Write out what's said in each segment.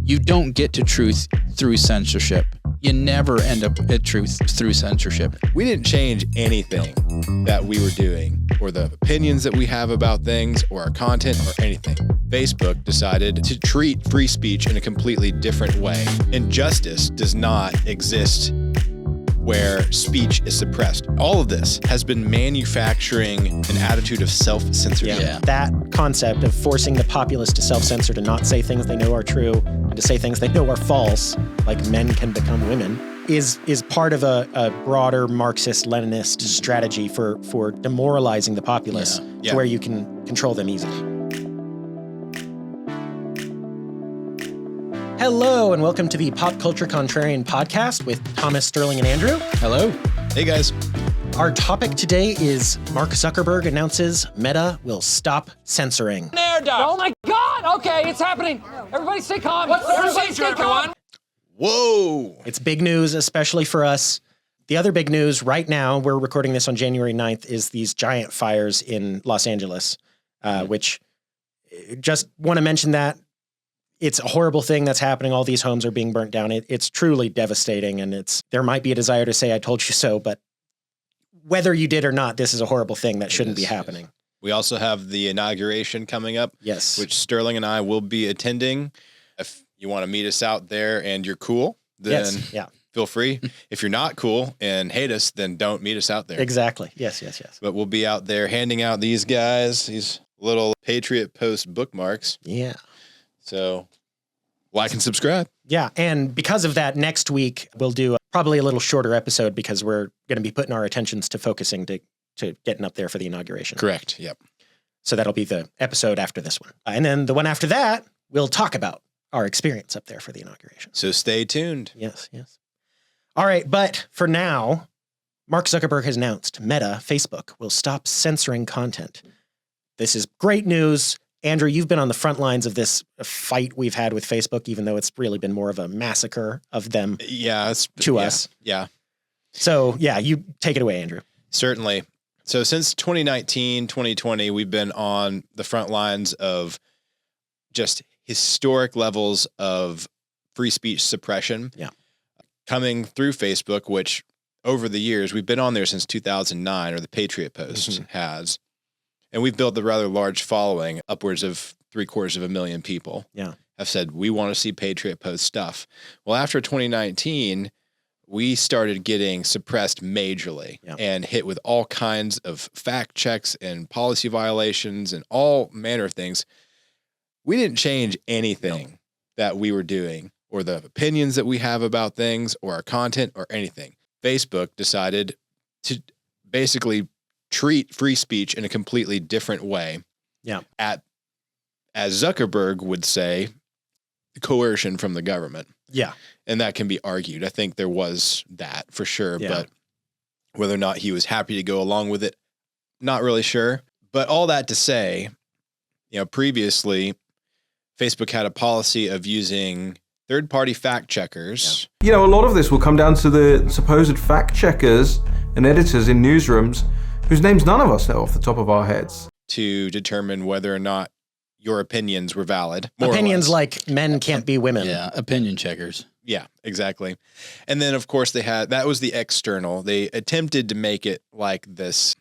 You don't get to truth through censorship. You never end up at truth through censorship. We didn't change anything that we were doing, or the opinions that we have about things, or our content, or anything. Facebook decided to treat free speech in a completely different way. Injustice does not exist where speech is suppressed. All of this has been manufacturing an attitude of self-censorship. Yeah. That concept of forcing the populace to self-censor, to not say things they know are true, and to say things they know are false, like men can become women, is part of a broader Marxist-Leninist strategy for demoralizing the populace to where you can control them easily. Hello, and welcome to the Pop Culture Contrarian podcast with Thomas, Sterling, and Andrew. Hello. Hey guys. Our topic today is Mark Zuckerberg announces Meta will stop censoring. Oh my God! Okay, it's happening. Everybody stay calm. What's the procedure, everyone? Whoa. It's big news, especially for us. The other big news right now, we're recording this on January 9th, is these giant fires in Los Angeles, which just want to mention that it's a horrible thing that's happening. All these homes are being burnt down. It's truly devastating, and there might be a desire to say, I told you so, but whether you did or not, this is a horrible thing that shouldn't be happening. We also have the inauguration coming up, Yes. which Sterling and I will be attending. If you want to meet us out there and you're cool, then feel free. If you're not cool and hate us, then don't meet us out there. Exactly. Yes. But we'll be out there handing out these little Patriot Post bookmarks. Yeah. So like and subscribe. Yeah. And because of that, next week we'll do probably a little shorter episode because we're going to be putting our attentions to focusing to getting up there for the inauguration. Correct. Yep. So that'll be the episode after this one. And then the one after that, we'll talk about our experience up there for the inauguration. So stay tuned. Yes. All right. But for now, Mark Zuckerberg has announced Meta, Facebook, will stop censoring content. This is great news. Andrew, you've been on the front lines of this fight we've had with Facebook, even though it's really been more of a massacre of them to us. Yeah. So, you take it away, Andrew. Certainly. So since 2019, 2020, we've been on the front lines of just historic levels of free speech suppression coming through Facebook, which over the years, we've been on there since 2009, or the Patriot Post has. And we've built a rather large following, upwards of 750,000 people have said, we want to see Patriot Post stuff. Well, after 2019, we started getting suppressed majorly and hit with all kinds of fact checks and policy violations and all manner of things. We didn't change anything that we were doing, or the opinions that we have about things, or our content, or anything. Facebook decided to basically treat free speech in a completely different way. Yeah. As Zuckerberg would say, coercion from the government. Yeah. And that can be argued. I think there was that for sure, but whether or not he was happy to go along with it, not really sure. But all that to say, previously Facebook had a policy of using third-party fact checkers. A lot of this will come down to the supposed fact checkers and editors in newsrooms whose names none of us know off the top of our heads, to determine whether or not your opinions were valid. Opinions like men can't be women. Yeah, opinion checkers. Yeah, exactly. And then, of course, that was the external. They attempted to make it like this,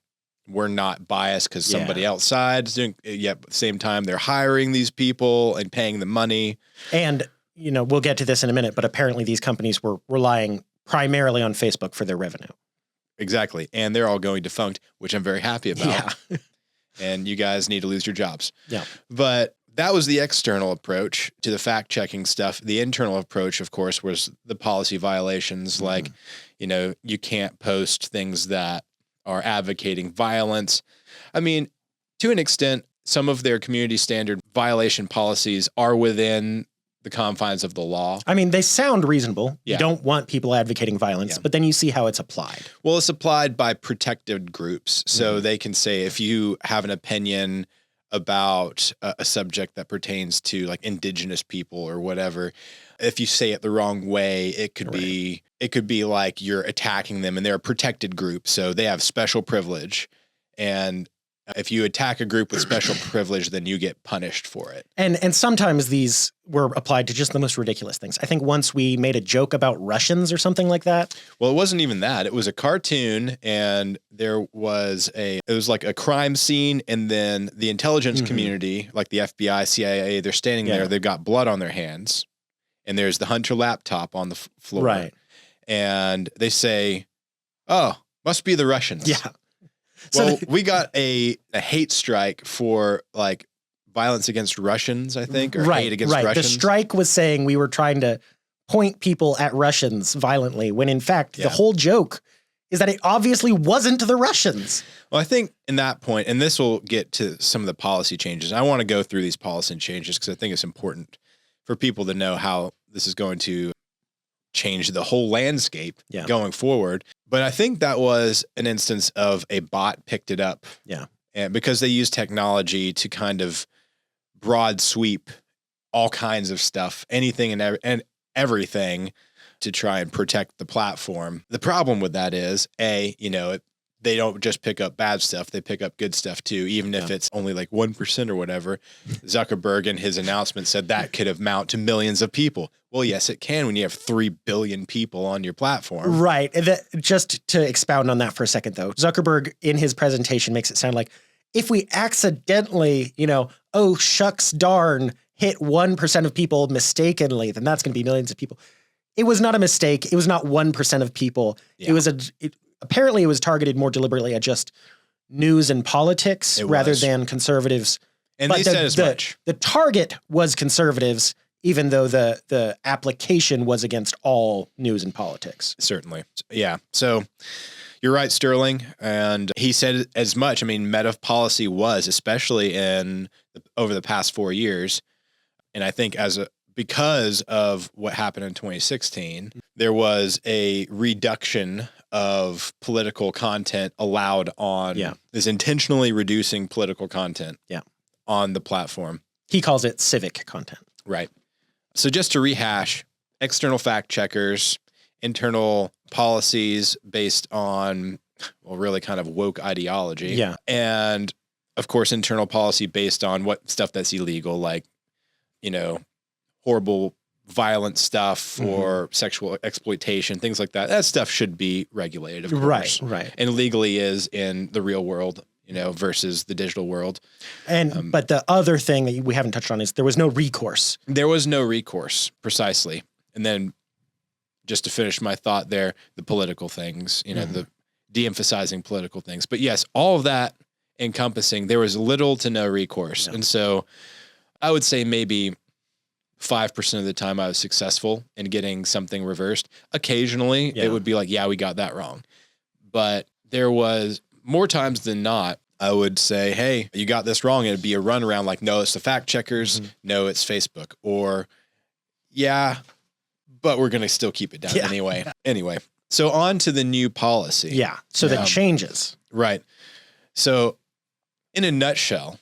we're not biased because somebody outside is doing it, yet at the same time, they're hiring these people and paying them money. And, we'll get to this in a minute, but apparently these companies were relying primarily on Facebook for their revenue. Exactly. And they're all going defunct, which I'm very happy about. Yeah. And you guys need to lose your jobs. Yeah. But that was the external approach to the fact-checking stuff. The internal approach, of course, was the policy violations. Like, you can't post things that are advocating violence. I mean, to an extent, some of their community standard violation policies are within the confines of the law. I mean, they sound reasonable. Yeah. You don't want people advocating violence, but then you see how it's applied. Well, it's applied by protected groups. So they can say, if you have an opinion about a subject that pertains to like indigenous people or whatever, if you say it the wrong way, it could be like you're attacking them, and they're a protected group. So they have special privilege. And If you attack a group with special privilege, then you get punished for it. And sometimes these were applied to just the most ridiculous things. I think once we made a joke about Russians or something like that. Well, it wasn't even that. It was a cartoon, and it was like a crime scene, and then the intelligence community, like the FBI, CIA, they're standing there. They've got blood on their hands, and there's the Hunter laptop on the floor. Right. And they say, "Oh, must be the Russians." Yeah. Well, we got a hate strike for like violence against Russians, I think, or hate against Russians. The strike was saying we were trying to point people at Russians violently, when in fact the whole joke is that it obviously wasn't the Russians. Well, I think in that point, and this will get to some of the policy changes. I want to go through these policy changes because I think it's important for people to know how this is going to change the whole landscape going forward. But I think that was an instance of a bot picked it up. Yeah. And because they use technology to kind of broad sweep all kinds of stuff, anything and everything to try and protect the platform. The problem with that is, they don't just pick up bad stuff. They pick up good stuff too, even if it's only like 1% or whatever. Zuckerberg in his announcement said that could amount to millions of people. Well, yes, it can when you have 3 billion people on your platform. Right. Just to expound on that for a second, though, Zuckerberg in his presentation makes it sound like if we accidentally, oh, shucks, darn, hit 1% of people mistakenly, then that's going to be millions of people. It was not a mistake. It was not 1% of people. Yeah. Apparently it was targeted more deliberately at just news and politics rather than conservatives. And they said as much. The target was conservatives, even though the application was against all news and politics. Certainly. Yeah. So you're right, Sterling. And he said as much. I mean, Meta policy was, especially over the past 4 years. And I think because of what happened in 2016, there was a reduction of political content allowed on is intentionally reducing political content on the platform. He calls it civic content. Right. So just to rehash, external fact checkers, internal policies based on, really kind of woke ideology. Yeah. And of course, internal policy based on what stuff that's illegal, like, horrible violent stuff or sexual exploitation, things like that. That stuff should be regulated, of course. Right. And legally is in the real world, versus the digital world. And but the other thing that we haven't touched on is there was no recourse. There was no recourse, precisely. And then just to finish my thought there, the political things, the de-emphasizing political things. But yes, all of that encompassing, there was little to no recourse. And so I would say maybe 5% of the time I was successful in getting something reversed. Occasionally it would be like, we got that wrong. But there was more times than not, I would say, hey, you got this wrong. It'd be a runaround like, no, it's the fact checkers. No, it's Facebook. Or but we're going to still keep it down anyway. Anyway, so on to the new policy. Yeah. So the changes. Right. So in a nutshell,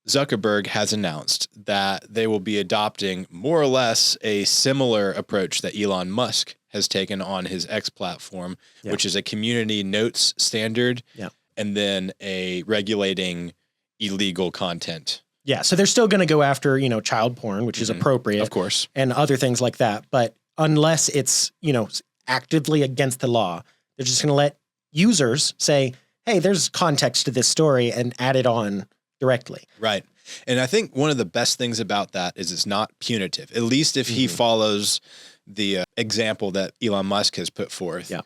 Zuckerberg has announced that they will be adopting more or less a similar approach that Elon Musk has taken on his X platform, which is a community notes standard and then a regulating illegal content. Yeah. So they're still going to go after, child porn, which is appropriate. Of course. And other things like that. But unless it's, actively against the law, they're just going to let users say, hey, there's context to this story and add it on directly. Right. And I think one of the best things about that is it's not punitive, at least if he follows the example that Elon Musk has put forth. Yeah.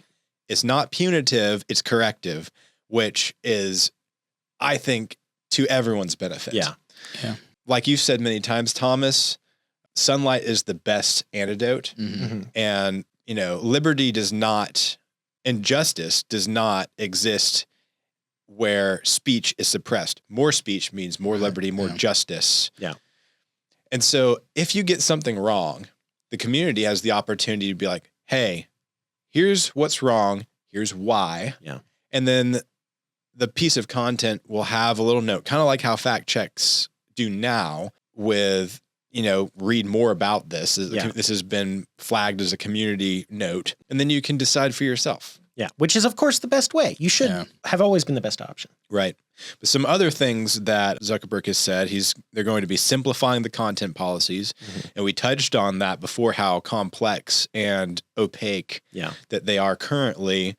It's not punitive, it's corrective, which is, I think, to everyone's benefit. Yeah. Yeah. Like you've said many times, Thomas, sunlight is the best antidote. And, liberty does not, and justice does not exist where speech is suppressed. More speech means more liberty, more justice. Yeah. And so if you get something wrong, the community has the opportunity to be like, hey, here's what's wrong. Here's why. Yeah. And then the piece of content will have a little note, kind of like how fact checks do now with, read more about this. This has been flagged as a community note. And then you can decide for yourself. Yeah, which is, of course, the best way. You should have always been the best option. Right. But some other things that Zuckerberg has said, they're going to be simplifying the content policies. And we touched on that before, how complex and opaque that they are currently,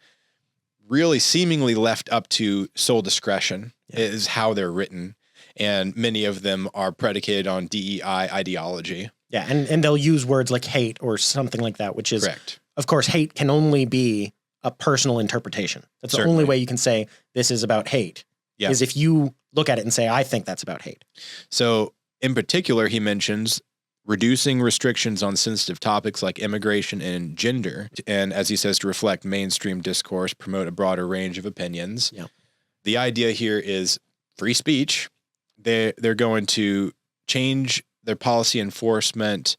really seemingly left up to sole discretion is how they're written. And many of them are predicated on DEI ideology. Yeah, and they'll use words like hate or something like that, which is, correct. Of course, hate can only be a personal interpretation. That's the only way you can say this is about hate, is if you look at it and say, I think that's about hate. So in particular, he mentions reducing restrictions on sensitive topics like immigration and gender. And as he says, to reflect mainstream discourse, promote a broader range of opinions. Yeah. The idea here is free speech. They're going to change their policy enforcement.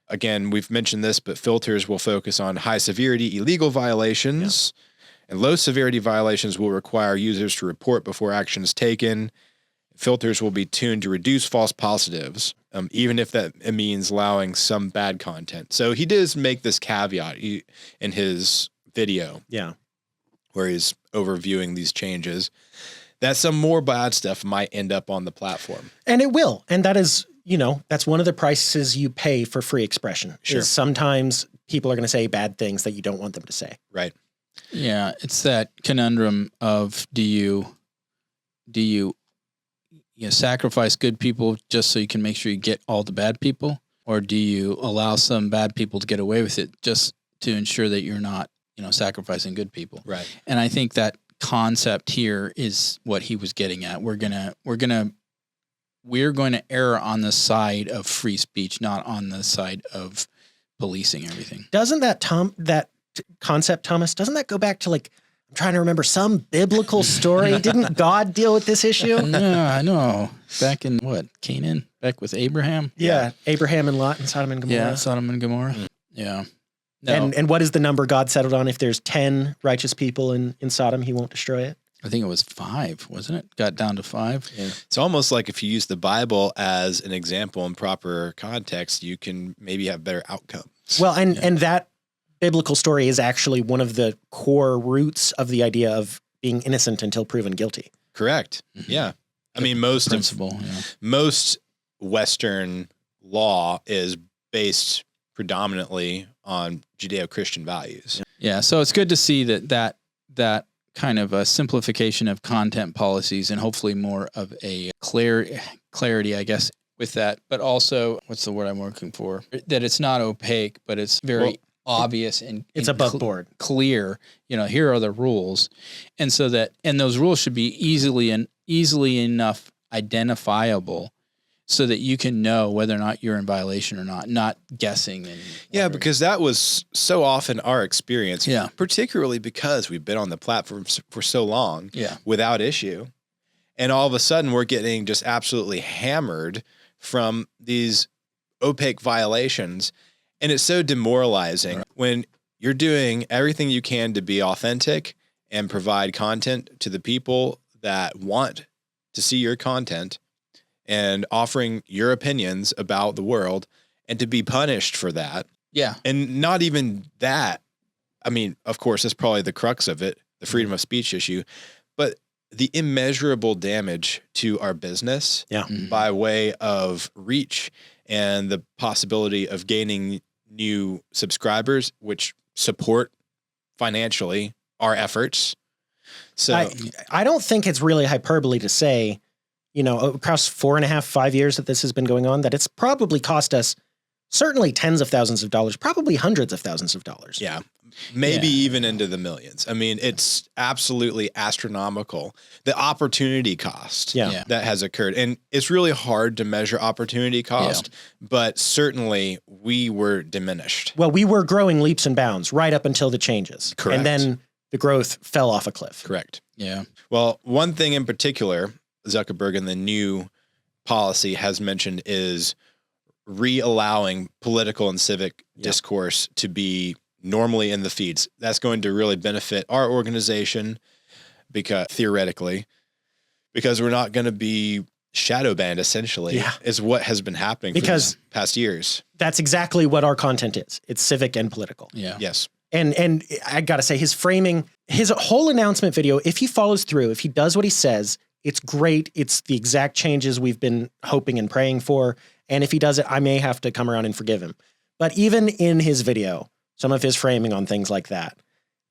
Again, we've mentioned this, but filters will focus on high severity illegal violations, and low severity violations will require users to report before action is taken. Filters will be tuned to reduce false positives, even if that means allowing some bad content. So he does make this caveat in his video, where he's overviewing these changes, that some more bad stuff might end up on the platform. And it will. And that is, that's one of the prices you pay for free expression. Sure. Is sometimes people are going to say bad things that you don't want them to say. Right. Yeah, it's that conundrum of do you sacrifice good people just so you can make sure you get all the bad people, or do you allow some bad people to get away with it just to ensure that you're not, sacrificing good people? Right. And I think that concept here is what he was getting at. We're going to err on the side of free speech, not on the side of policing everything. Doesn't that concept, Thomas, doesn't that go back to, like, I'm trying to remember some biblical story? Didn't God deal with this issue? Yeah, I know. Back in Canaan? Back with Abraham? Yeah. Abraham and Lot and Sodom and Gomorrah. Yeah, Sodom and Gomorrah. Yeah. No. And what is the number God settled on? If there's 10 righteous people in Sodom, he won't destroy it? I think it was 5, wasn't it? Got down to 5. Yeah. It's almost like if you use the Bible as an example in proper context, you can maybe have better outcomes. Well, and that biblical story is actually one of the core roots of the idea of being innocent until proven guilty. Correct. Mm-hmm. Yeah. I mean, most Western law is based predominantly on Judeo-Christian values. Yeah. So it's good to see that kind of a simplification of content policies and hopefully more of a clarity, I guess, with that. But also, what's the word I'm looking for? That it's not opaque, but it's very obvious and it's above board, clear. Here are the rules, and those rules should be easily enough identifiable so that you can know whether or not you're in violation or not guessing. Yeah, because that was so often our experience. Yeah. Particularly because we've been on the platform for so long without issue. And all of a sudden we're getting just absolutely hammered from these opaque violations. And it's so demoralizing when you're doing everything you can to be authentic and provide content to the people that want to see your content and offering your opinions about the world, and to be punished for that. Yeah. And not even that. I mean, of course, that's probably the crux of it, the freedom of speech issue, but the immeasurable damage to our business by way of reach and the possibility of gaining new subscribers, which support financially our efforts. So I don't think it's really hyperbole to say, across 4.5-5 years that this has been going on, that it's probably cost us certainly tens of thousands of dollars, probably hundreds of thousands of dollars. Yeah. Maybe even into the millions. I mean, it's absolutely astronomical, the opportunity cost that has occurred. And it's really hard to measure opportunity cost, but certainly we were diminished. Well, we were growing leaps and bounds right up until the changes. Correct. And then the growth fell off a cliff. Correct. Yeah. Well, one thing in particular, Zuckerberg in the new policy has mentioned is re-allowing political and civic discourse to be normally in the feeds. That's going to really benefit our organization theoretically, because we're not going to be shadow banned, essentially, is what has been happening for the past years. That's exactly what our content is. It's civic and political. Yeah. Yes. And I got to say, his framing, his whole announcement video, if he follows through, if he does what he says, it's great. It's the exact changes we've been hoping and praying for. And if he does it, I may have to come around and forgive him. But even in his video, some of his framing on things like that,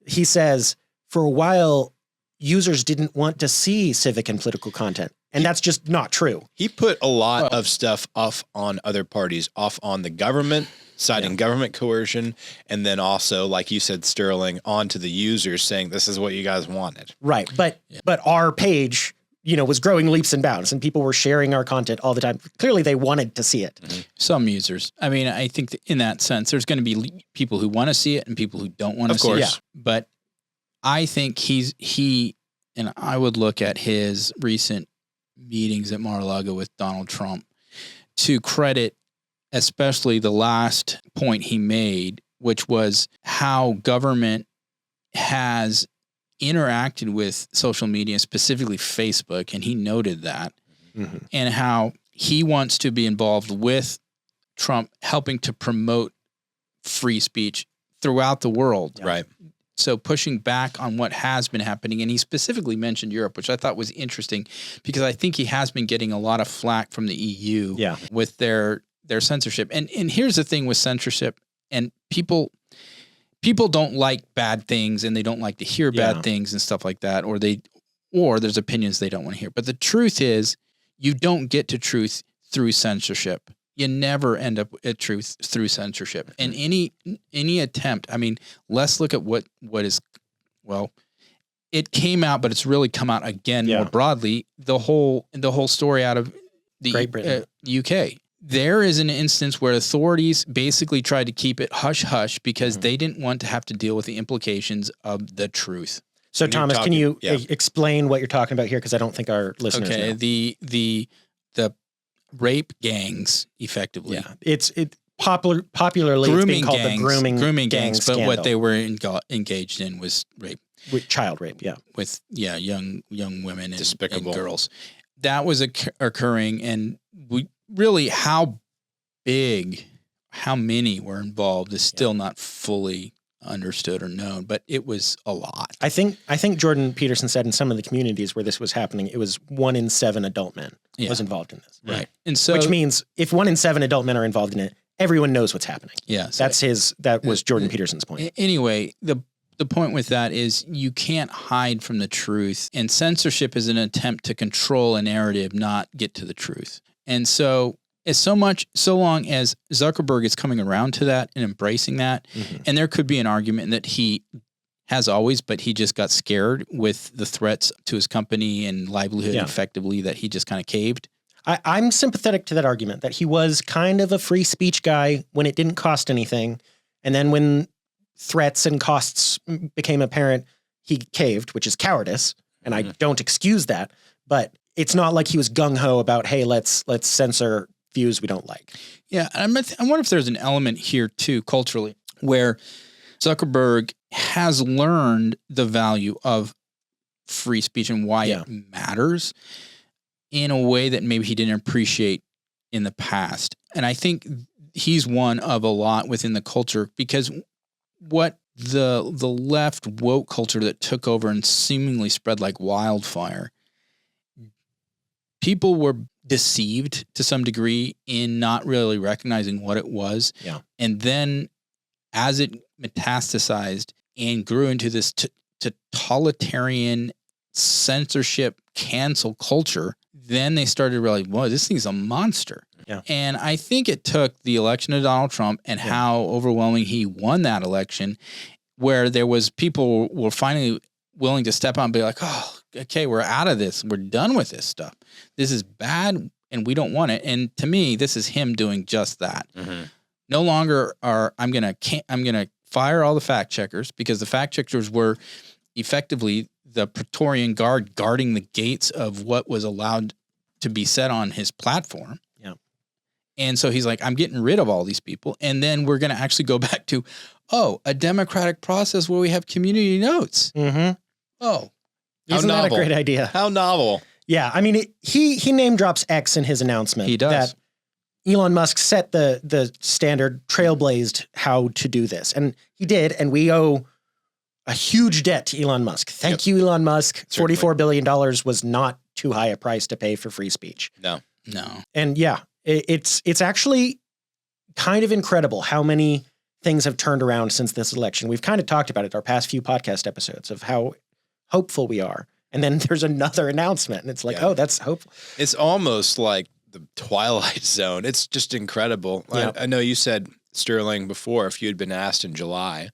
he says, for a while, users didn't want to see civic and political content. And that's just not true. He put a lot of stuff off on other parties, off on the government, citing government coercion, and then also, like you said, Sterling, onto the users saying this is what you guys wanted. Right. But our page, was growing leaps and bounds, and people were sharing our content all the time. Clearly they wanted to see it. Mm-hmm. Some users. I mean, I think that in that sense, there's going to be people who want to see it and people who don't want to see it. Yeah. But I think and I would look at his recent meetings at Mar-a-Lago with Donald Trump to credit especially the last point he made, which was how government has interacted with social media, specifically Facebook, and he noted that, and how he wants to be involved with Trump helping to promote free speech throughout the world. Right. So pushing back on what has been happening. And he specifically mentioned Europe, which I thought was interesting because I think he has been getting a lot of flack from the EU with their censorship. And here's the thing with censorship, and people don't like bad things and they don't like to hear bad things and stuff like that, or there's opinions they don't want to hear. But the truth is, you don't get to truth through censorship. You never end up at truth through censorship. And any attempt, I mean, let's look at what is, well, it came out, but it's really come out again more broadly. The whole story out of the Great Britain. UK. There is an instance where authorities basically tried to keep it hush hush because they didn't want to have to deal with the implications of the truth. So Thomas, can you explain what you're talking about here? Because I don't think our listeners know. The rape gangs, effectively. Yeah, it's popularly grooming it's being called gangs, the grooming gangs. But scandal. what they were engaged in was rape, with child rape. Yeah, with young women and girls. That was occurring, and we really how many were involved is still not fully understood or known, but it was a lot. I think Jordan Peterson said in some of the communities where this was happening, it was 1 in 7 adult men was involved in this. Right. And so, which means if 1 in 7 adult men are involved in it, everyone knows what's happening. Yeah. So that was Jordan Peterson's point. Anyway, the point with that is you can't hide from the truth, and censorship is an attempt to control a narrative, not get to the truth. And so so long as Zuckerberg is coming around to that and embracing that, and there could be an argument that he has always, but he just got scared with the threats to his company and livelihood effectively that he just kind of caved. I'm sympathetic to that argument that he was kind of a free speech guy when it didn't cost anything. And then when threats and costs became apparent, he caved, which is cowardice. And I don't excuse that, but it's not like he was gung-ho about, hey, let's censor views we don't like. Yeah. I wonder if there's an element here too, culturally, where Zuckerberg has learned the value of free speech and why it matters in a way that maybe he didn't appreciate in the past. And I think he's one of a lot within the culture, because what the left woke culture that took over and seemingly spread like wildfire, people were deceived to some degree in not really recognizing what it was. Yeah. And then as it metastasized and grew into this totalitarian censorship cancel culture, then they started to realize, whoa, this thing's a monster. Yeah. And I think it took the election of Donald Trump and how overwhelming he won that election, where there was people were finally willing to step out and be like, oh, okay, we're out of this. We're done with this stuff. This is bad and we don't want it. And to me, this is him doing just that. No longer I'm going to fire all the fact checkers, because the fact checkers were effectively the Praetorian Guard guarding the gates of what was allowed to be said on his platform. Yeah. And so he's like, I'm getting rid of all these people. And then we're going to actually go back to, a democratic process where we have community notes. Oh, isn't that a great idea? How novel. Yeah. I mean, he name drops X in his announcement. He does. That Elon Musk set the standard, trailblazed how to do this. And he did, and we owe a huge debt to Elon Musk. Thank you, Elon Musk. Certainly. $44 billion was not too high a price to pay for free speech. No. And yeah, it's actually kind of incredible how many things have turned around since this election. We've kind of talked about it our past few podcast episodes of how hopeful we are. And then there's another announcement and it's like, oh, that's hopeful. It's almost like the Twilight Zone. It's just incredible. Yeah. I know you said, Sterling, before, if you had been asked in July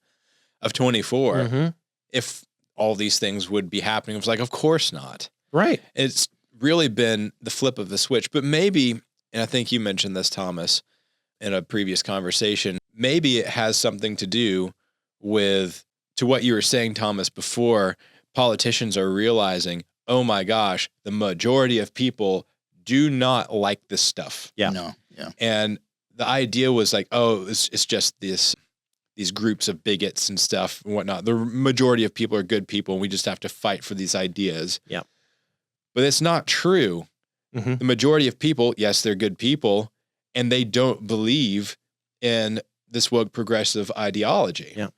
of 24, if all these things would be happening, it was like, of course not. Right. It's really been the flip of the switch. But maybe, and I think you mentioned this, Thomas, in a previous conversation, maybe it has something to do with, to what you were saying, Thomas, before, politicians are realizing, oh my gosh, the majority of people do not like this stuff. Yeah. No. Yeah. And the idea was like, oh, it's just these groups of bigots and stuff and whatnot. The majority of people are good people, and we just have to fight for these ideas. Yeah. But it's not true. The majority of people, yes, they're good people, and they don't believe in this woke progressive ideology. Yeah.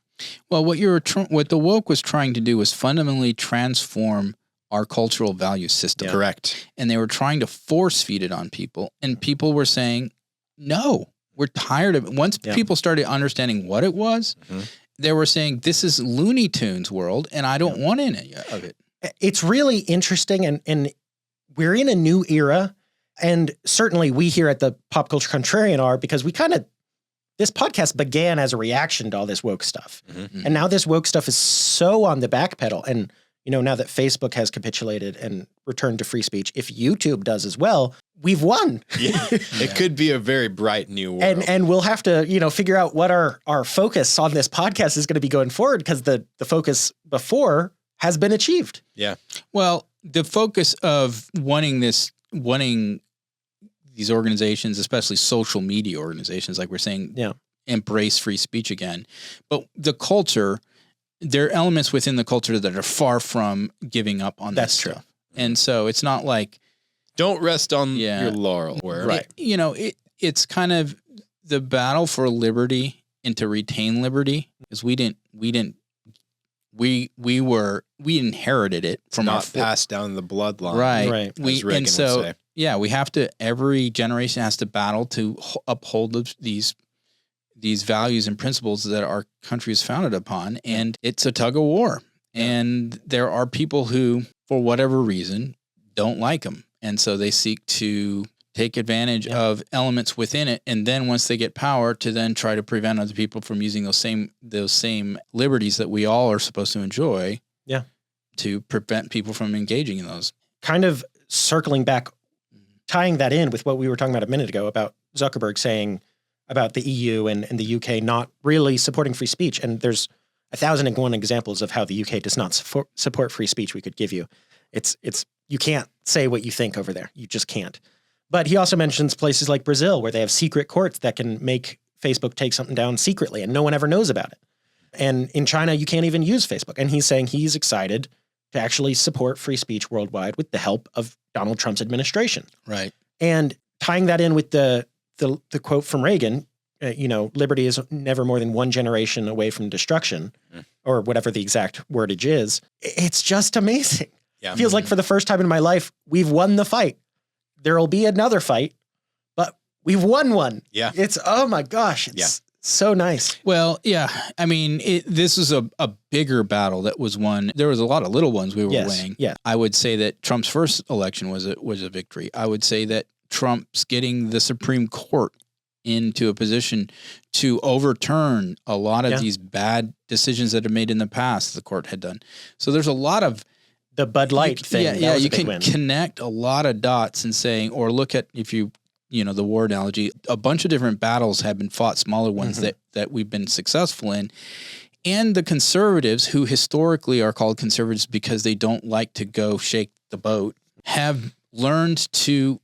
Well, what the woke was trying to do was fundamentally transform our cultural value system. Yeah. Correct. And they were trying to force feed it on people. And people were saying, no, we're tired of it. Once people started understanding what it was, they were saying, this is Looney Tunes world, and I don't want any of it. It's really interesting, and we're in a new era. And certainly we here at the Pop Culture Contrarian are, because this podcast began as a reaction to all this woke stuff. And now this woke stuff is so on the back pedal. And, now that Facebook has capitulated and returned to free speech, if YouTube does as well, we've won. It could be a very bright new world. And we'll have to, figure out what our focus on this podcast is going to be going forward, because the focus before has been achieved. Yeah. Well, the focus of wanting these organizations, especially social media organizations, like we're saying, embrace free speech again. But the culture, there are elements within the culture that are far from giving up on That's this true. stuff. And so it's not like, don't rest on your laurel. Right. It's kind of the battle for liberty and to retain liberty, because we inherited it from not passed down the bloodline. Right. As Reagan would say. We have to, every generation has to battle to uphold these values and principles that our country is founded upon. And it's a tug of war. And there are people who, for whatever reason, don't like them. And so they seek to take advantage of elements within it. And then once they get power, to then try to prevent other people from using those same liberties that we all are supposed to enjoy. Yeah. To prevent people from engaging in those. Kind of circling back, tying that in with what we were talking about a minute ago about Zuckerberg saying about the EU and the UK not really supporting free speech. And there's 1,001 examples of how the UK does not support free speech we could give you. It's you can't say what you think over there. You just can't. But he also mentions places like Brazil, where they have secret courts that can make Facebook take something down secretly and no one ever knows about it. And in China, you can't even use Facebook. And he's saying he's excited to actually support free speech worldwide with the help of Donald Trump's administration. Right. And tying that in with the quote from Reagan, liberty is never more than one generation away from destruction, or whatever the exact wordage is. It's just amazing. Yeah. It feels like for the first time in my life, we've won the fight. There'll be another fight, but we've won one. Yeah. It's, oh my gosh. It's so nice. Well, yeah. I mean, this is a bigger battle that was won. There was a lot of little ones we were winning. Yeah. I would say that Trump's first election was a victory. I would say that Trump's getting the Supreme Court into a position to overturn a lot of these bad decisions that are made in the past the court had done. So there's a lot of the Bud Light thing. Yeah, you can connect a lot of dots and saying, or look at, if the war analogy, a bunch of different battles have been fought, smaller ones that we've been successful in. And the conservatives, who historically are called conservatives because they don't like to go shake the boat, have learned to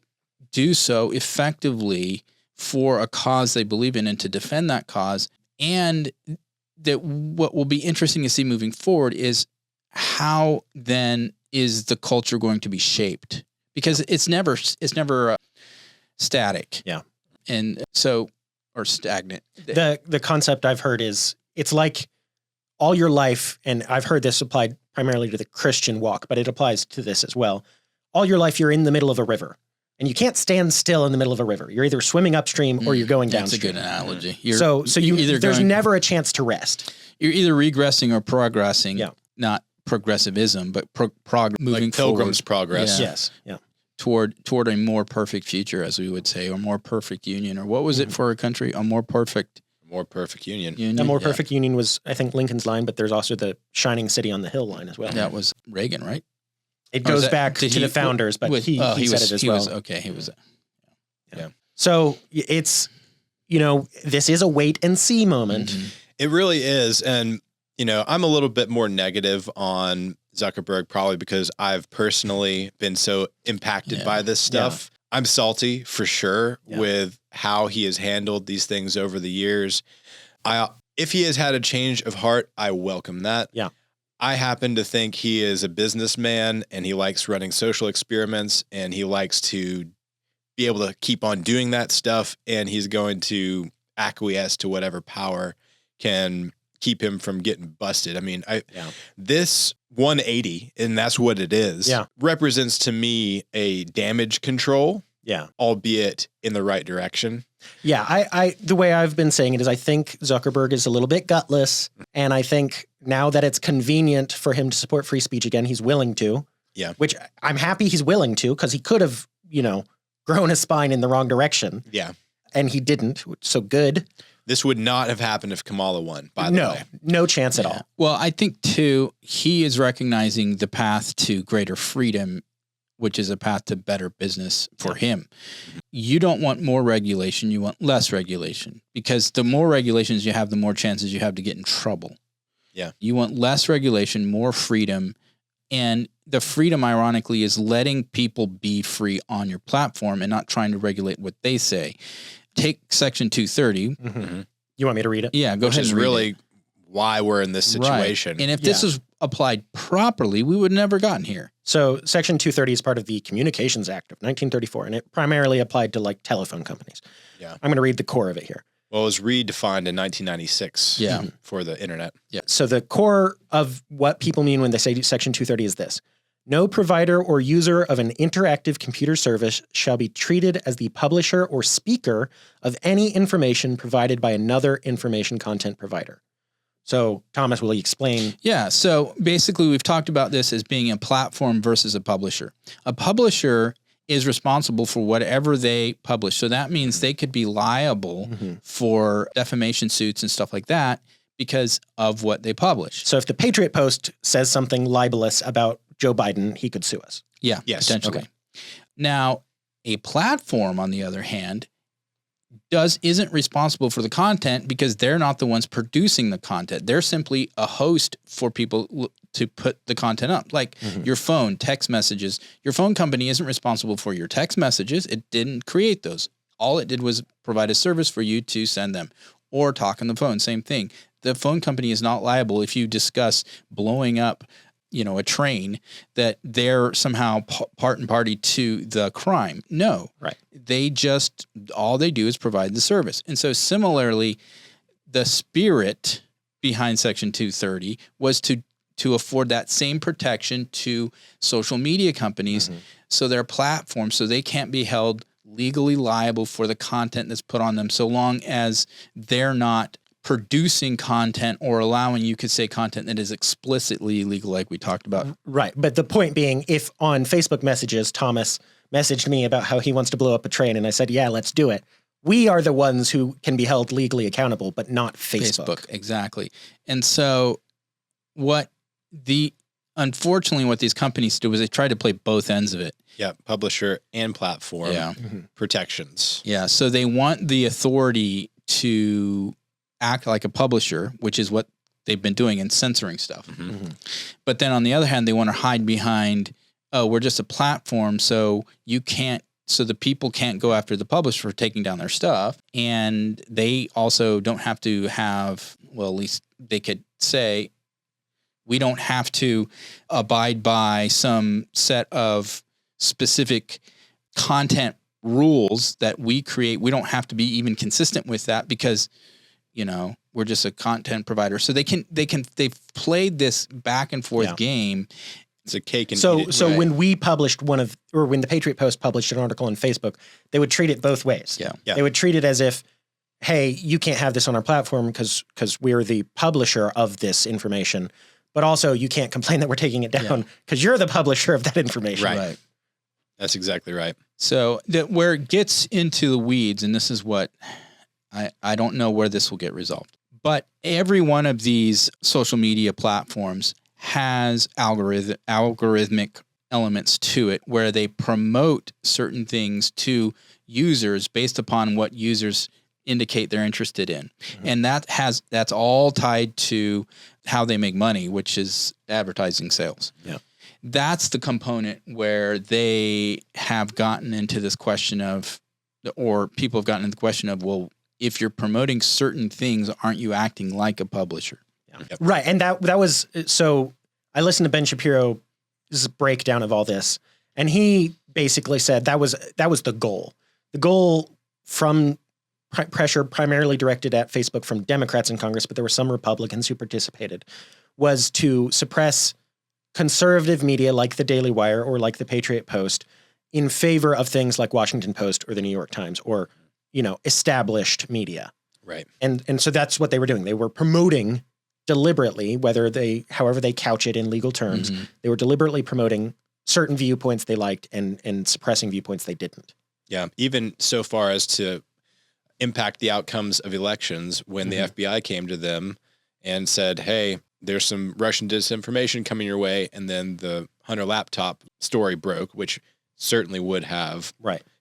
do so effectively for a cause they believe in and to defend that cause. And that what will be interesting to see moving forward is how then is the culture going to be shaped? Because it's never static. Yeah. And so, or stagnant. The concept I've heard is it's like all your life, and I've heard this applied primarily to the Christian walk, but it applies to this as well. All your life, you're in the middle of a river, and you can't stand still in the middle of a river. You're either swimming upstream or you're going downstream. That's a good analogy. There's never a chance to rest. You're either regressing or progressing. Yeah. Not progressivism, but moving like Pilgrim's forward. Progress. Yeah. Yes. Yeah. Toward a more perfect future, as we would say, or more perfect union, or what was it for a country? A more perfect union. A more perfect union was, I think, Lincoln's line, but there's also the shining city on the hill line as well. That was Reagan, right? It goes back to the founders, but he said it as well. He was. Yeah. So it's, this is a wait and see moment. Mm-hmm. It really is. And, I'm a little bit more negative on Zuckerberg, probably because I've personally been so impacted by this stuff. Yeah. I'm salty for sure with how he has handled these things over the years. If he has had a change of heart, I welcome that. Yeah. I happen to think he is a businessman and he likes running social experiments and he likes to be able to keep on doing that stuff. And he's going to acquiesce to whatever power can keep him from getting busted. I mean, this 180, and that's what it is, represents to me a damage control, albeit in the right direction. Yeah, I the way I've been saying it is I think Zuckerberg is a little bit gutless, and I think now that it's convenient for him to support free speech again, he's willing to. Yeah. Which I'm happy he's willing to, because he could have, grown his spine in the wrong direction. Yeah. And he didn't, so good. This would not have happened if Kamala won, by the way. No chance at all. Well, I think, too, he is recognizing the path to greater freedom, which is a path to better business for him. You don't want more regulation. You want less regulation, because the more regulations you have, the more chances you have to get in trouble. Yeah. You want less regulation, more freedom. And the freedom, ironically, is letting people be free on your platform and not trying to regulate what they say. Take Section 230. Mm-hmm. You want me to read it? Yeah, go ahead. Which is really why we're in this situation. Right. And if this was applied properly, we would have never gotten here. So Section 230 is part of the Communications Act of 1934, and it primarily applied to telephone companies. Yeah. I'm going to read the core of it here. Well, it was redefined in 1996 for the internet. Yeah. So the core of what people mean when they say Section 230 is this. No provider or user of an interactive computer service shall be treated as the publisher or speaker of any information provided by another information content provider. So, Thomas, will you explain? Yeah. So basically, we've talked about this as being a platform versus a publisher. A publisher is responsible for whatever they publish. So that means they could be liable for defamation suits and stuff like that because of what they publish. So if the Patriot Post says something libelous about Joe Biden, he could sue us. Yeah, yes, potentially. Okay. Now, a platform, on the other hand, isn't responsible for the content because they're not the ones producing the content. They're simply a host for people to put the content up. Like your phone, text messages. Your phone company isn't responsible for your text messages. It didn't create those. All it did was provide a service for you to send them or talk on the phone. Same thing. The phone company is not liable if you discuss blowing up a train, that they're somehow part and party to the crime. No. Right. All they do is provide the service. And so similarly, the spirit behind Section 230 was to afford that same protection to social media companies. So their platforms, so they can't be held legally liable for the content that's put on them, so long as they're not producing content or allowing, you could say, content that is explicitly illegal, like we talked about. Right. But the point being, if on Facebook messages, Thomas messaged me about how he wants to blow up a train, and I said, yeah, let's do it. We are the ones who can be held legally accountable, but not Facebook. Exactly. And so unfortunately, what these companies do is they try to play both ends of it. Yeah, publisher and platform protections. Yeah, so they want the authority to act like a publisher, which is what they've been doing and censoring stuff. But then on the other hand, they want to hide behind, we're just a platform, so the people can't go after the publisher for taking down their stuff. And they also don't have to have, well, at least they could say, we don't have to abide by some set of specific content rules that we create, we don't have to be even consistent with that because, we're just a content provider. So they've played this back and forth game. It's a cake and so eat it. So when we published when the Patriot Post published an article on Facebook, they would treat it both ways. Yeah. They would treat it as if, hey, you can't have this on our platform because we're the publisher of this information, but also you can't complain that we're taking it down because you're the publisher of that information. Right. That's exactly right. So where it gets into the weeds, and this is what I don't know where this will get resolved, but every one of these social media platforms has algorithmic elements to it where they promote certain things to users based upon what users indicate they're interested in. Mm-hmm. And that's all tied to how they make money, which is advertising sales. Yeah. That's the component where they have gotten into this question of, or people have gotten into the question of, well, if you're promoting certain things, aren't you acting like a publisher? Yeah. Yep. Right. And that was, so I listened to Ben Shapiro's breakdown of all this, and he basically said that was the goal. The goal from pressure primarily directed at Facebook from Democrats in Congress, but there were some Republicans who participated, was to suppress conservative media like the Daily Wire or like the Patriot Post in favor of things like Washington Post or the New York Times or, established media. Right. And so that's what they were doing. They were promoting deliberately, however they couch it in legal terms, they were deliberately promoting certain viewpoints they liked and suppressing viewpoints they didn't. Yeah. Even so far as to impact the outcomes of elections when the FBI came to them and said, hey, there's some Russian disinformation coming your way. And then the Hunter laptop story broke, which certainly would have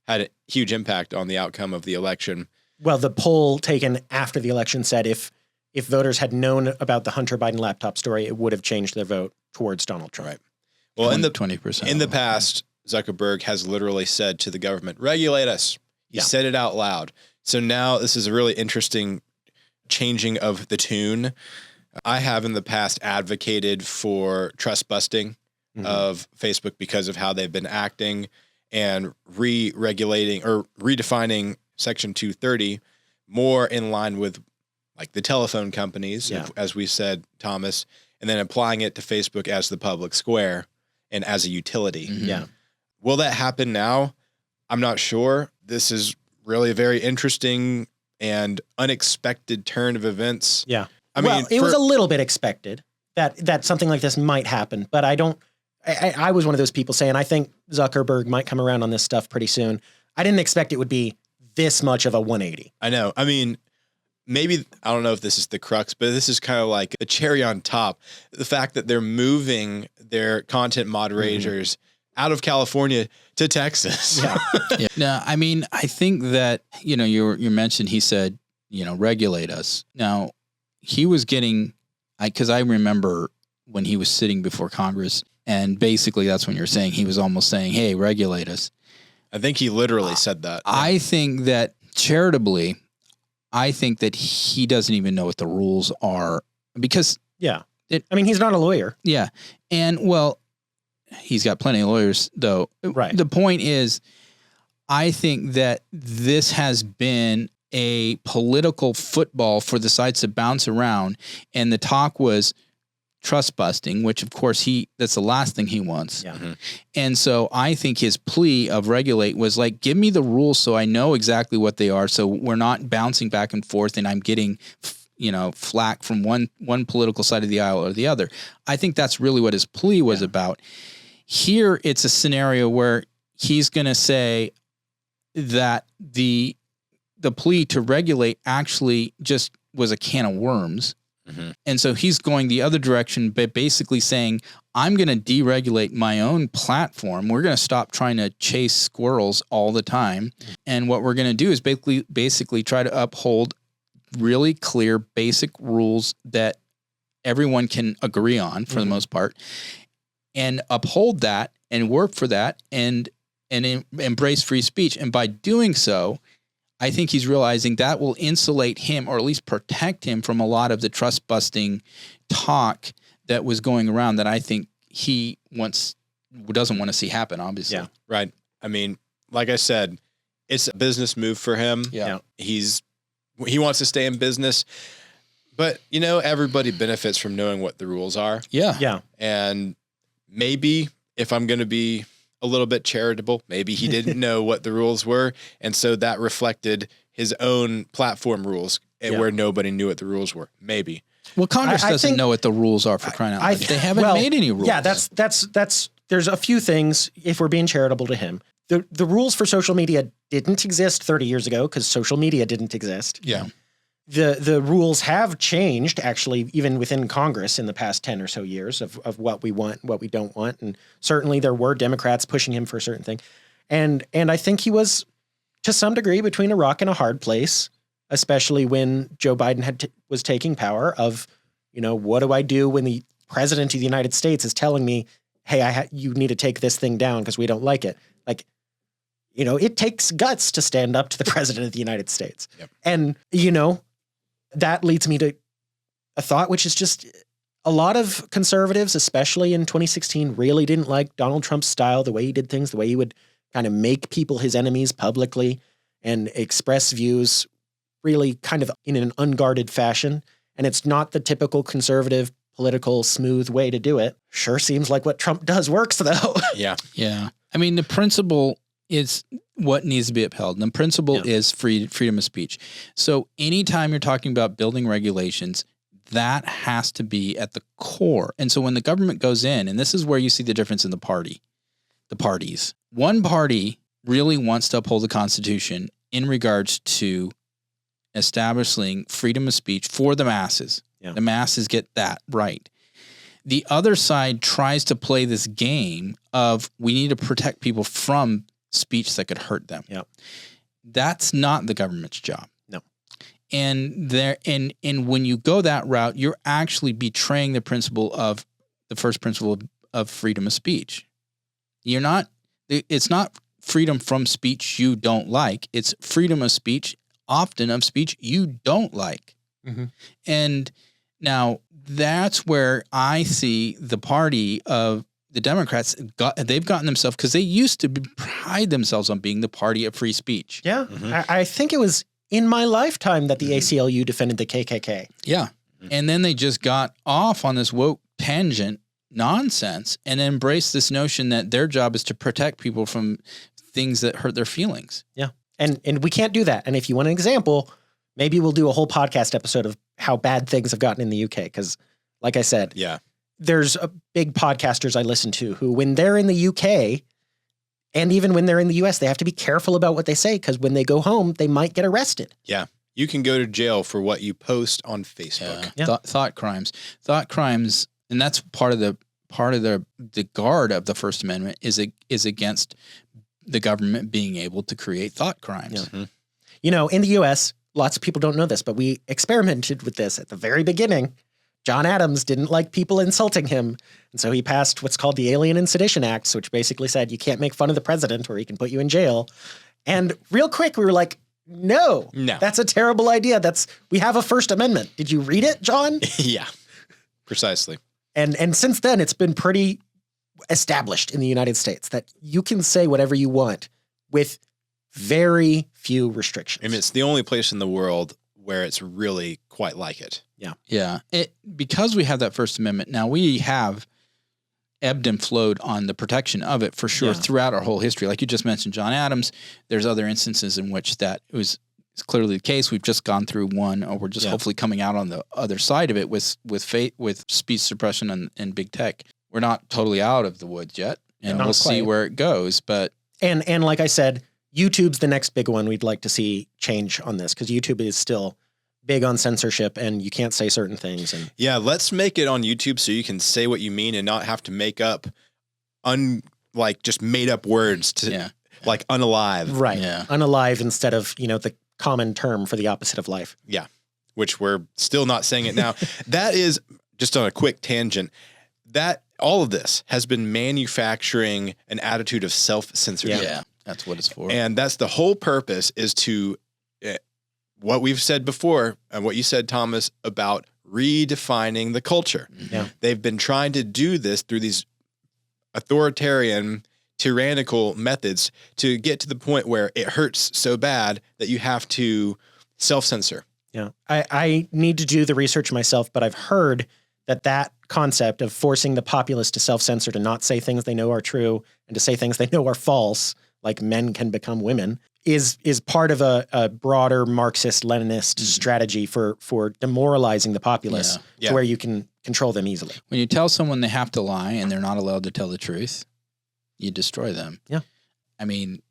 had a huge impact on the outcome of the election. Well, the poll taken after the election said if voters had known about the Hunter Biden laptop story, it would have changed their vote towards Donald Trump. Right. Well, 20%. In the past, Zuckerberg has literally said to the government, regulate us. He said it out loud. So now this is a really interesting changing of the tune. I have in the past advocated for trust busting of Facebook because of how they've been acting and re-regulating or redefining Section 230 more in line with like the telephone companies, as we said, Thomas, and then applying it to Facebook as the public square and as a utility. Yeah. Will that happen now? I'm not sure. This is really a very interesting and unexpected turn of events. Yeah. I mean, it was a little bit expected that something like this might happen, but I was one of those people saying, I think Zuckerberg might come around on this stuff pretty soon. I didn't expect it would be this much of a 180. I know. I mean, maybe, I don't know if this is the crux, but this is kind of like a cherry on top. The fact that they're moving their content moderators out of California to Texas. Yeah. Now, I mean, I think that, you mentioned, he said, regulate us. Now, he was getting, because I remember when he was sitting before Congress, and basically that's when you're saying, he was almost saying, hey, regulate us. I think he literally said that. I think that charitably, I think that he doesn't even know what the rules are because he's not a lawyer. Yeah. And he's got plenty of lawyers though. Right. The point is, I think that this has been a political football for the sites to bounce around. And the talk was trust busting, which of course that's the last thing he wants. Yeah. And so I think his plea of regulate was like, give me the rules so I know exactly what they are. So we're not bouncing back and forth and I'm getting, flack from one political side of the aisle or the other. I think that's really what his plea was about. Here, it's a scenario where he's going to say that the plea to regulate actually just was a can of worms. And so he's going the other direction, but basically saying, I'm going to deregulate my own platform. We're going to stop trying to chase squirrels all the time. And what we're going to do is basically try to uphold really clear basic rules that everyone can agree on for the most part, and uphold that and work for that and embrace free speech. And by doing so, I think he's realizing that will insulate him or at least protect him from a lot of the trust busting talk that was going around that I think he doesn't want to see happen, obviously. Yeah. Right. I mean, like I said, it's a business move for him. Yeah. He wants to stay in business, but everybody benefits from knowing what the rules are. Yeah. Yeah. And maybe if I'm going to be a little bit charitable, maybe he didn't know what the rules were. And so that reflected his own platform rules where nobody knew what the rules were. Maybe. Well, Congress I doesn't think- know what the rules are for crying out loud. They haven't made any rules. Yeah, that's there's a few things if we're being charitable to him. The rules for social media didn't exist 30 years ago because social media didn't exist. Yeah. The rules have changed actually even within Congress in the past 10 or so years of what we want, what we don't want. And certainly there were Democrats pushing him for a certain thing. And I think he was to some degree between a rock and a hard place, especially when Joe Biden was taking power of, what do I do when the president of the United States is telling me, hey, you need to take this thing down because we don't like it. Like, it takes guts to stand up to the president of the United States. Yep. And, that leads me to a thought, which is just a lot of conservatives, especially in 2016, really didn't like Donald Trump's style, the way he did things, the way he would kind of make people his enemies publicly and express views really kind of in an unguarded fashion. And it's not the typical conservative, political, smooth way to do it. Sure seems like what Trump does works, though. Yeah. Yeah. I mean, the principle is what needs to be upheld. And the principle is freedom of speech. So anytime you're talking about building regulations, that has to be at the core. And so when the government goes in, and this is where you see the difference in the parties. One party really wants to uphold the Constitution in regards to establishing freedom of speech for the masses. Yeah. The masses get that right. The other side tries to play this game of we need to protect people from speech that could hurt them. Yeah. That's not the government's job. No. And when you go that route, you're actually betraying the first principle of freedom of speech. It's not freedom from speech you don't like. It's freedom of speech, often of speech you don't like. Mm-hmm. And now that's where I see the party of the Democrats they've gotten themselves, because they used to pride themselves on being the party of free speech. Yeah. Mm-hmm. I think it was in my lifetime that the ACLU defended the KKK. Yeah. And then they just got off on this woke tangent nonsense and embraced this notion that their job is to protect people from things that hurt their feelings. Yeah. And we can't do that. And if you want an example, maybe we'll do a whole podcast episode of how bad things have gotten in the UK. Because like I said, there's big podcasters I listen to who, when they're in the UK and even when they're in the US, they have to be careful about what they say because when they go home, they might get arrested. Yeah. You can go to jail for what you post on Facebook. Yeah. Thought crimes. And that's part of the guard of the First Amendment is against the government being able to create thought crimes. Yeah. In the US, lots of people don't know this, but we experimented with this at the very beginning. John Adams didn't like people insulting him. And so he passed what's called the Alien and Sedition Acts, which basically said you can't make fun of the president or he can put you in jail. And real quick, we were like, no, that's a terrible idea. We have a First Amendment. Did you read it, John? Yeah, precisely. And since then, it's been pretty established in the United States that you can say whatever you want with very few restrictions. I mean, it's the only place in the world where it's really quite like it. Yeah. Because we have that First Amendment, now we have ebbed and flowed on the protection of it for sure throughout our whole history. Like you just mentioned, John Adams, there's other instances in which that is clearly the case. We've just gone through one, or we're just hopefully coming out on the other side of it with speech suppression and big tech. We're not totally out of the woods yet, and we'll see where it goes. But and like I said, YouTube's the next big one we'd like to see change on this because YouTube is still big on censorship and you can't say certain things. And let's make it on YouTube so you can say what you mean and not have to make up just made up words to like unalive. Right. Yeah. Unalive instead of, the common term for the opposite of life. Yeah. Which we're still not saying it now. That is just on a quick tangent. That all of this has been manufacturing an attitude of self-censorship. Yeah. That's what it's for. And that's the whole purpose, is to what we've said before and what you said, Thomas, about redefining the culture. Yeah. They've been trying to do this through these authoritarian tyrannical methods to get to the point where it hurts so bad that you have to self-censor. Yeah. I need to do the research myself, but I've heard that concept of forcing the populace to self-censor, to not say things they know are true and to say things they know are false, like men can become women, is part of a broader Marxist-Leninist strategy for demoralizing the populace to where you can control them easily. When you tell someone they have to lie and they're not allowed to tell the truth, you destroy them. Yeah. I mean,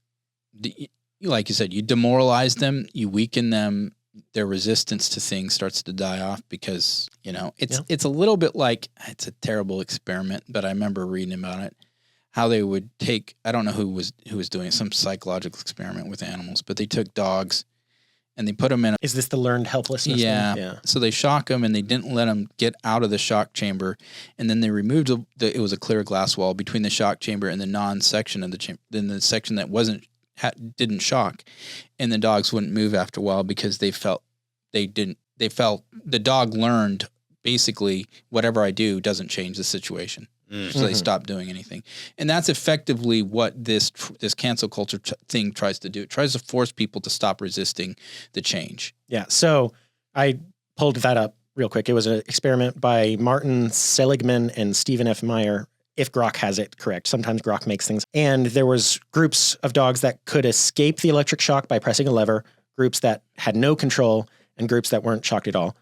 like you said, you demoralize them, you weaken them, their resistance to things starts to die off because, it's a little bit like, it's a terrible experiment, but I remember reading about it, how they would take, I don't know who was doing it, some psychological experiment with animals, but they took dogs and they put them in. Is this the learned helplessness thing? Yeah. So they shock them and they didn't let them get out of the shock chamber. And then they removed it was a clear glass wall between the shock chamber and the non-section of the chamber, then the section that didn't shock. And the dogs wouldn't move after a while because they felt the dog learned basically whatever I do doesn't change the situation. So they stopped doing anything. And that's effectively what this cancel culture thing tries to do. It tries to force people to stop resisting the change. Yeah. So I pulled that up real quick. It was an experiment by Martin Seligman and Stephen F. Meyer, if Grok has it correct. Sometimes Grok makes things. And there was groups of dogs that could escape the electric shock by pressing a lever, groups that had no control, and groups that weren't shocked at all.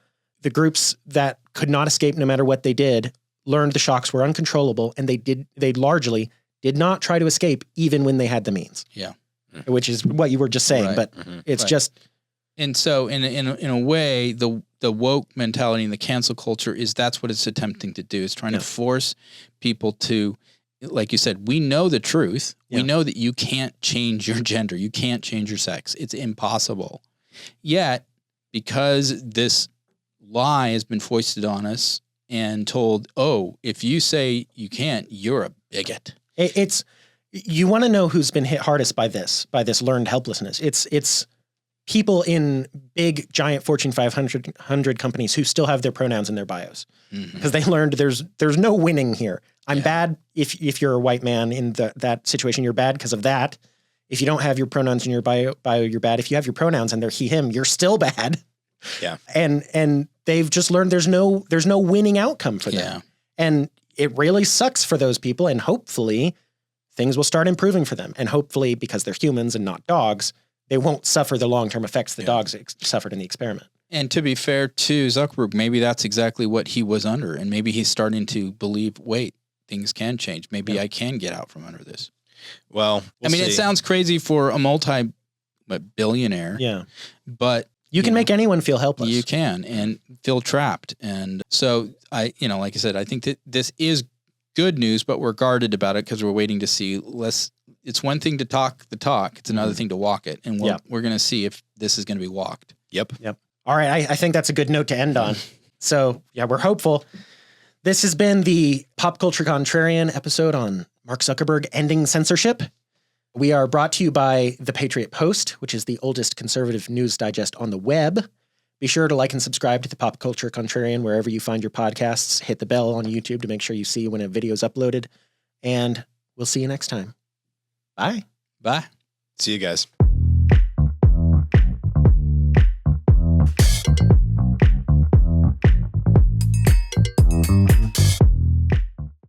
The groups that could not escape no matter what they did learned the shocks were uncontrollable, and they largely did not try to escape even when they had the means. Yeah. Which is what you were just saying, Right. but it's just. And so in a way, the woke mentality and the cancel culture that's what it's attempting to do. It's trying to force people to, like you said, we know the truth. Yeah. We know that you can't change your gender. You can't change your sex. It's impossible. Yet, because this lie has been foisted on us and told, oh, if you say you can't, you're a bigot. It's you want to know who's been hit hardest by this learned helplessness. It's people in big, giant Fortune 500 companies who still have their pronouns in their bios because they learned there's no winning here. I'm bad if you're a white man in that situation. You're bad because of that. If you don't have your pronouns in your bio, you're bad. If you have your pronouns and they're he, him, you're still bad. Yeah. And they've just learned there's no winning outcome for them. Yeah. And it really sucks for those people. And hopefully things will start improving for them. And hopefully, because they're humans and not dogs, they won't suffer the long-term effects the dogs suffered in the experiment. And to be fair to Zuckerberg, maybe that's exactly what he was under. And maybe he's starting to believe, wait, things can change. Maybe I can get out from under this. Well, it sounds crazy for a multi-billionaire. Yeah. But you can make anyone feel helpless. You can and feel trapped. And so like I said, I think that this is good news, but we're guarded about it because we're waiting to see it's one thing to talk the talk. It's another thing to walk it. And we're going to see if this is going to be walked. Yep. All right. I think that's a good note to end on. So we're hopeful. This has been the Pop Culture Contrarian episode on Mark Zuckerberg ending censorship. We are brought to you by The Patriot Post, which is the oldest conservative news digest on the web. Be sure to like and subscribe to the Pop Culture Contrarian wherever you find your podcasts. Hit the bell on YouTube to make sure you see when a video is uploaded. And we'll see you next time. Bye. Bye. See you guys.